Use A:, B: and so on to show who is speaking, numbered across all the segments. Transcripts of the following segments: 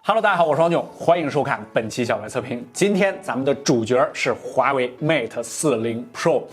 A: Hello， 大家好，我是王炯，欢迎收看本期小白测评。今天咱们的主角是华为 Mate 40 Pro。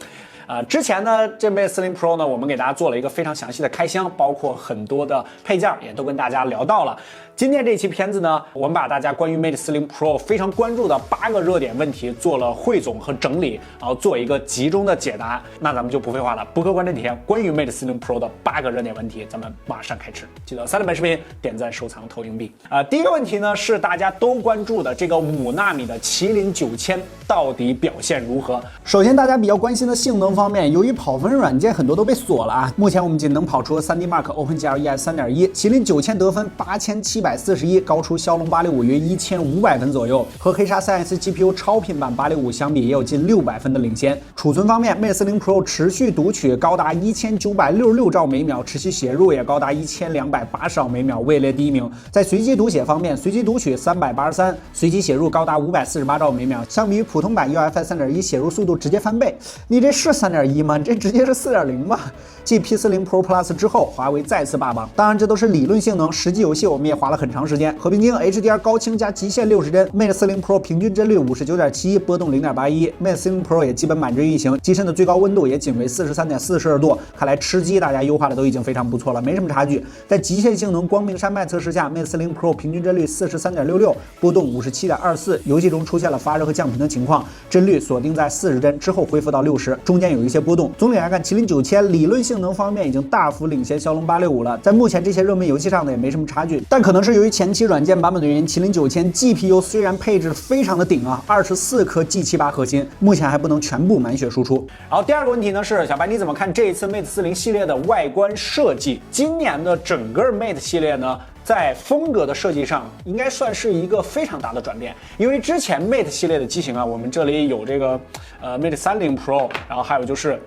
A: 之前呢，这 Mate 40 Pro 呢，我们给大家做了一个非常详细的开箱，包括很多的配件，也都跟大家聊到了。今天这期片子呢，我们把大家关于 Mate 40 Pro 非常关注的8个热点问题做了汇总和整理，然后做一个集中的解答。那咱们就不废话了，不客观点题，关于 Mate 40 Pro 的8个热点问题，咱们马上开始。记得3连本视频点赞、收藏、投硬币。第一个问题呢是大家都关注的这个5纳米的麒麟9000到底表现如何？
B: 首先大家比较关心的性能方面，由于跑分软件很多都被锁了啊，目前我们仅能跑出 3D Mark OpenGL ES 3.1，麒麟9000得分8741，高出骁龙865约1500分左右，和黑鲨 3S GPU 超频版865相比也有近600分的领先。储存方面 ，Mate 40 Pro 持续读取高达1966兆每秒，持续写入也高达1280兆每秒，位列第一名。在随机读写方面，随机读取383，随机写入高达548兆每秒，相比于普通版 UFS 3.1写入速度直接翻倍。你这是3.1吗？你这直接是4.0吧？继 P40 Pro Plus 之后，华为再次霸榜。当然，这都是理论性能，实际游戏我们也花了很长时间。和平精英 HDR 高清加极限60帧 ，Mate 40 Pro 平均帧率59.71，波动0.81，Mate 40 Pro 也基本满帧运行，机身的最高温度也仅为43.4摄氏度。看来吃鸡大家优化的都已经非常不错了，没什么差距。在极限性能光明山脉测试下 ，Mate 40 Pro 平均帧率43.66，波动57.24，游戏中出现了发热和降频的情况，帧率锁定在40帧之后恢复到60，中间有一些波动。总体来看，麒麟9000理论性能方面已经大幅领先骁龙865了，在目前这些热门游戏上呢也没什么差距，但可能是由于前期软件版本的原因，麒麟9000 GPU 虽然配置非常的顶啊，24颗 G78 核心，目前还不能全部满血输出。
A: 然后第二个问题呢是，小白你怎么看这一次 Mate 40系列的外观设计？今年的整个 Mate 系列呢，在风格的设计上应该算是一个非常大的转变，因为之前 Mate 系列的机型啊，我们这里有这个Mate 30 Pro， 然后还有就是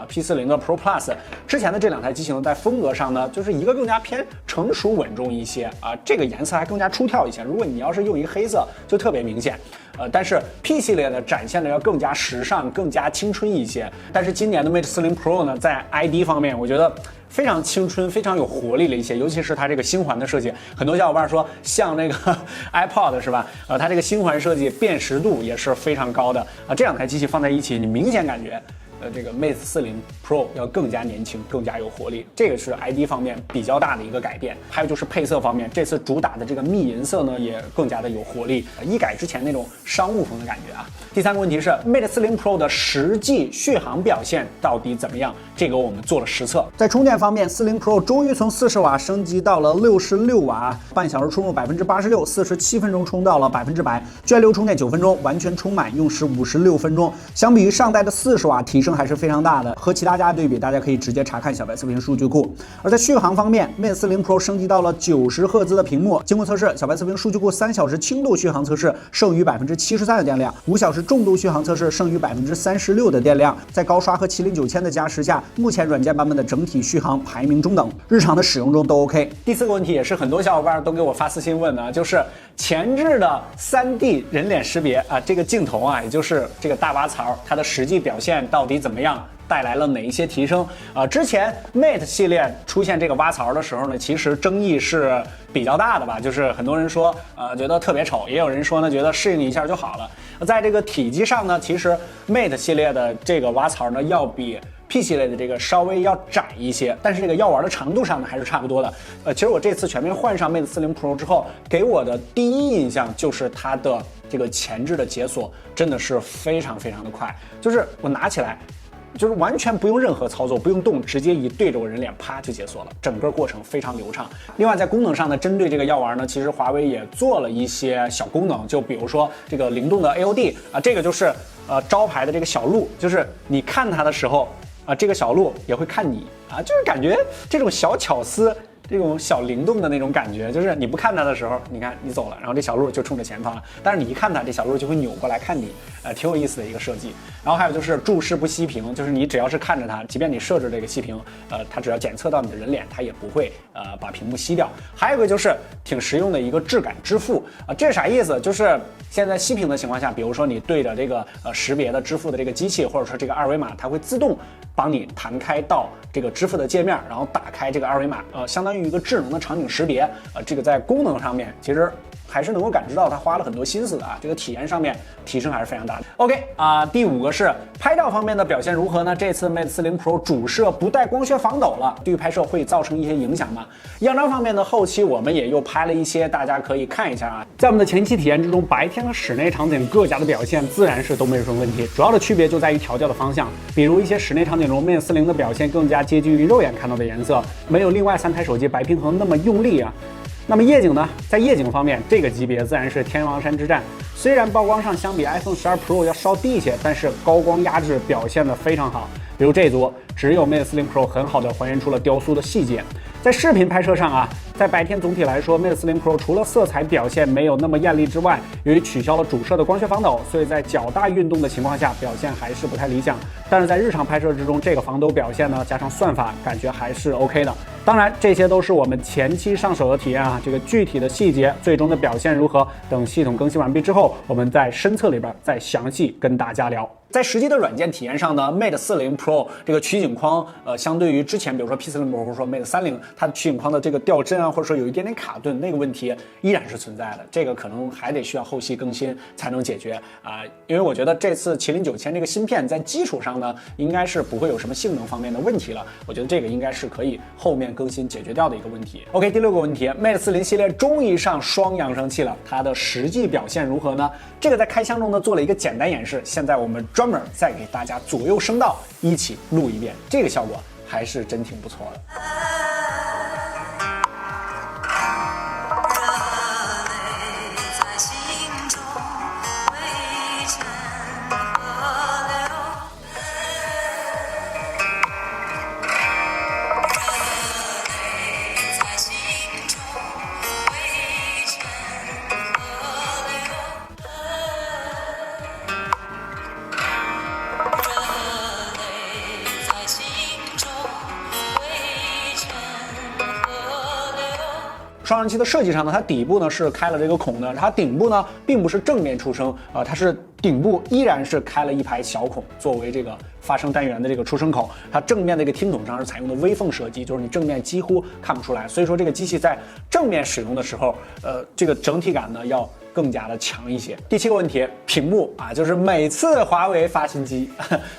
A: P40 的 Pro Plus， 之前的这2台机型在风格上呢，就是一个更加偏成熟稳重一些啊，这个颜色还更加出挑一些。如果你要是用一个黑色，就特别明显。但是 P 系列呢展现的要更加时尚、更加青春一些。但是今年的 Mate 40 Pro 呢，在 ID 方面，我觉得非常青春、非常有活力了一些，尤其是它这个星环的设计，很多小伙伴说像那个iPod 是吧？它这个星环设计辨识度也是非常高的啊。这2台机器放在一起，你明显感觉这个 Mate 40 Pro 要更加年轻，更加有活力，这个是 ID 方面比较大的一个改变。还有就是配色方面，这次主打的这个蜜银色呢，也更加的有活力，一改之前那种商务风的感觉啊。第3个问题是 Mate 40 Pro 的实际续航表现到底怎么样？这个我们做了实测。
B: 在充电方面，40 Pro 终于从40瓦升级到了66瓦，半小时充入86%，47分钟充到了100%，涓流充电9分钟，完全充满用时56分钟。相比于上代的40瓦，提升还是非常大的。和其他家对比，大家可以直接查看小白测评数据库。而在续航方面 ，Mate 40 Pro 升级到了90赫兹的屏幕，经过测试，小白测评数据库3小时轻度续航测试剩余73%的电量，5小时重度续航测试剩余36%的电量。在高刷和麒麟9000的加持下，目前软件版本的整体续航排名中等，日常的使用中都 OK。
A: 第4个问题也是很多小伙伴都给我发私信问的，就是前置的3D 人脸识别啊，这个镜头啊，也就是这个大挖槽，它的实际表现到底怎么样？带来了哪一些提升之前 Mate 系列出现这个挖槽的时候呢，其实争议是比较大的吧，就是很多人说觉得特别丑，也有人说呢觉得适应一下就好了。在这个体积上呢，其实 Mate 系列的这个挖槽呢要比P 系列的这个稍微要窄一些，但是这个药丸的长度上呢还是差不多的。其实我这次全面换上 Mate 40 Pro 之后，给我的第一印象就是它的这个前置的解锁真的是非常非常的快，就是我拿起来就是完全不用任何操作，不用动，直接一对着我人脸啪就解锁了，整个过程非常流畅。另外在功能上呢，针对这个药丸呢，其实华为也做了一些小功能，就比如说这个灵动的 AOD 啊，这个就是招牌的这个小鹿，就是你看它的时候啊，这个小鹿也会看你啊，就是感觉这种小巧思。这种小灵动的那种感觉，就是你不看它的时候，你看你走了，然后这小鹿就冲着前方了，但是你一看它，这小鹿就会扭过来看你，挺有意思的一个设计。然后还有就是注视不熄屏，就是你只要是看着它，即便你设置这个熄屏，它只要检测到你的人脸，它也不会把屏幕熄掉。还有一个就是挺实用的一个质感支付啊，这是啥意思？就是现在熄屏的情况下，比如说你对着这个识别的支付的这个机器，或者说这个二维码，它会自动帮你弹开到这个支付的界面，然后打开这个二维码，相当于一个智能的场景识别，这个在功能上面其实还是能够感知到它花了很多心思的啊，这个体验上面提升还是非常大的。OK 第5个是拍照方面的表现如何呢？这次 Mate 40 Pro 主摄不带光学防抖了，对于拍摄会造成一些影响吗？样张方面呢，后期我们也又拍了一些，大家可以看一下啊。在我们的前期体验之中，白天和室内场景各家的表现自然是都没有什么问题，主要的区别就在于调教的方向，比如一些室内场景中 Mate 40的表现更加接近于肉眼看到的颜色，没有另外3台手机白平衡那么用力啊。那么夜景呢？在夜景方面，这个级别自然是天王山之战。虽然曝光上相比 iPhone 12 Pro 要稍低一些，但是高光压制表现得非常好。比如这组，只有 Mate 40 Pro 很好的还原出了雕塑的细节。在视频拍摄上啊，在白天总体来说 ，Mate 40 Pro 除了色彩表现没有那么艳丽之外，由于取消了主摄的光学防抖，所以在较大运动的情况下表现还是不太理想。但是在日常拍摄之中，这个防抖表现呢，加上算法，感觉还是 OK 的。当然，这些都是我们前期上手的体验啊，这个具体的细节、最终的表现如何，等系统更新完毕之后，我们在深测里边再详细跟大家聊。在实际的软件体验上呢 ，Mate 40 Pro 这个取景框，相对于之前，比如说 P40 Pro 或者说 Mate 30，它的取景框的这个掉帧啊，或者说有一点点卡顿，那个问题依然是存在的。这个可能还得需要后期更新才能解决啊，因为我觉得这次麒麟9000这个芯片在基础上呢，应该是不会有什么性能方面的问题了。我觉得这个应该是可以后面更新解决掉的一个问题。OK， 第6个问题 ，Mate 40系列终于上双扬声器了，它的实际表现如何呢？这个在开箱中呢做了一个简单演示，现在我们专门再给大家左右声道一起录一遍，这个效果还是真挺不错的。双扬器的设计上呢，它底部呢是开了这个孔的，它顶部呢并不是正面出声它是顶部依然是开了一排小孔，作为这个发声单元的这个出声口。它正面的这个听筒上是采用的微缝设计，就是你正面几乎看不出来。所以说这个机器在正面使用的时候，这个整体感呢要更加的强一些。第7个问题，屏幕啊，就是每次华为发新机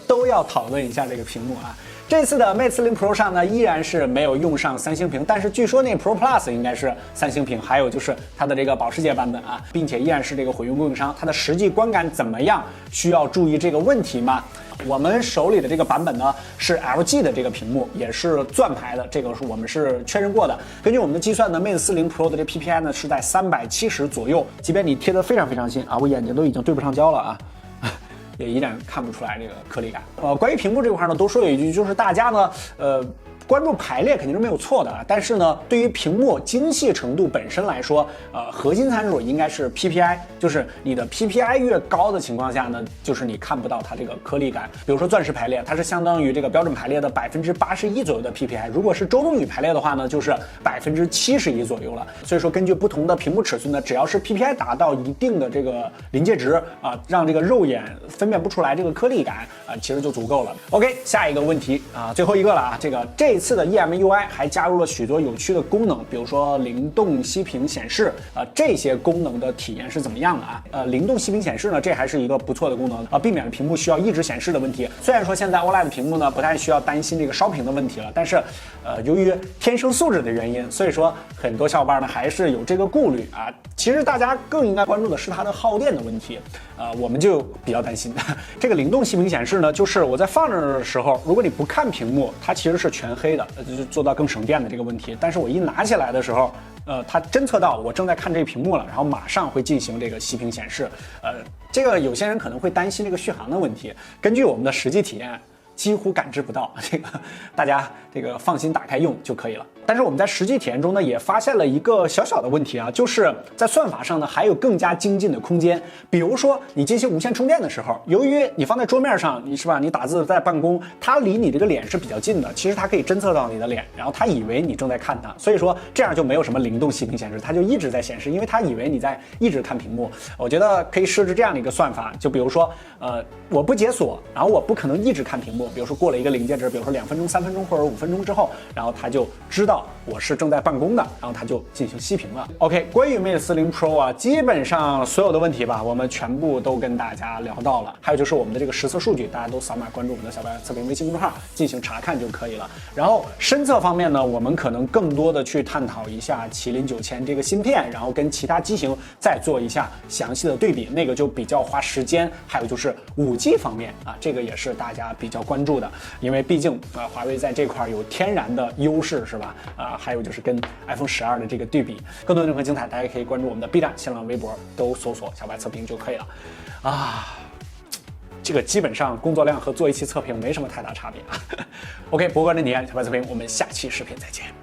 A: 都要讨论一下这个屏幕啊。这次的 Mate 40 Pro 上呢，依然是没有用上3星屏，但是据说那 Pro Plus 应该是3星屏，还有就是它的这个保时捷版本啊，并且依然是这个混用供应商，它的实际观感怎么样？需要注意这个问题吗？我们手里的这个版本呢是 LG 的这个屏幕，也是钻牌的，这个是我们是确认过的。根据我们的计算呢 ，Mate 40 Pro 的这 PPI 呢是在370左右，即便你贴得非常非常近啊，我眼睛都已经对不上焦了啊。也依然看不出来这个颗粒感。关于屏幕这块呢，多说一句，就是大家呢，关注排列肯定是没有错的，但是呢，对于屏幕精细程度本身来说，核心参数应该是 PPI， 就是你的 PPI 越高的情况下呢，就是你看不到它这个颗粒感。比如说钻石排列，它是相当于这个标准排列的81%左右的 PPI， 如果是周冬雨排列的话呢，就是71%左右了。所以说，根据不同的屏幕尺寸呢，只要是 PPI 达到一定的这个临界值啊，让这个肉眼分辨不出来这个颗粒感啊，其实就足够了。OK， 下一个问题啊，最后一个了啊，这次的 EMUI 还加入了许多有趣的功能，比如说灵动息屏显示，这些功能的体验是怎么样的啊？灵动息屏显示呢，这还是一个不错的功能啊，避免了屏幕需要一直显示的问题。虽然说现在 OLED 屏幕呢不太需要担心这个烧屏的问题了，但是由于天生素质的原因，所以说很多小伙伴呢还是有这个顾虑啊。其实大家更应该关注的是它的耗电的问题，我们就比较担心。这个灵动息屏显示呢，就是我在放着的时候，如果你不看屏幕，它其实是全黑的，就做到更省电的这个问题。但是我一拿起来的时候，它侦测到我正在看这个屏幕了，然后马上会进行这个息屏显示。这个有些人可能会担心这个续航的问题，根据我们的实际体验，几乎感知不到，这个大家这个放心打开用就可以了。但是我们在实际体验中呢，也发现了一个小小的问题啊，就是在算法上呢还有更加精进的空间。比如说你进行无线充电的时候，由于你放在桌面上，你是吧？你打字在办公，它离你这个脸是比较近的，其实它可以侦测到你的脸，然后它以为你正在看它，所以说这样就没有什么灵动息屏显示，它就一直在显示，因为它以为你在一直看屏幕。我觉得可以设置这样的一个算法，就比如说我不解锁，然后我不可能一直看屏幕，比如说过了一个临界值，比如说2分钟、3分钟或者5分钟之后，然后它就知道道我是正在办公的，然后它就进行熄屏了。OK， 关于 Mate 40 Pro 啊，基本上所有的问题吧，我们全部都跟大家聊到了。还有就是我们的这个实测数据，大家都扫码关注我们的小白测评微信公众号进行查看就可以了。然后深测方面呢，我们可能更多的去探讨一下麒麟9000这个芯片，然后跟其他机型再做一下详细的对比，那个就比较花时间。还有就是5G 方面啊，这个也是大家比较关注的，因为毕竟华为在这块有天然的优势，是吧？还有就是跟 iPhone 12的这个对比。更多的任何精彩，大家可以关注我们的 B 站、新浪微博，都搜索小白测评就可以了。这个基本上工作量和做一期测评没什么太大差别啊。OK， 博格的体验小白测评，我们下期视频再见。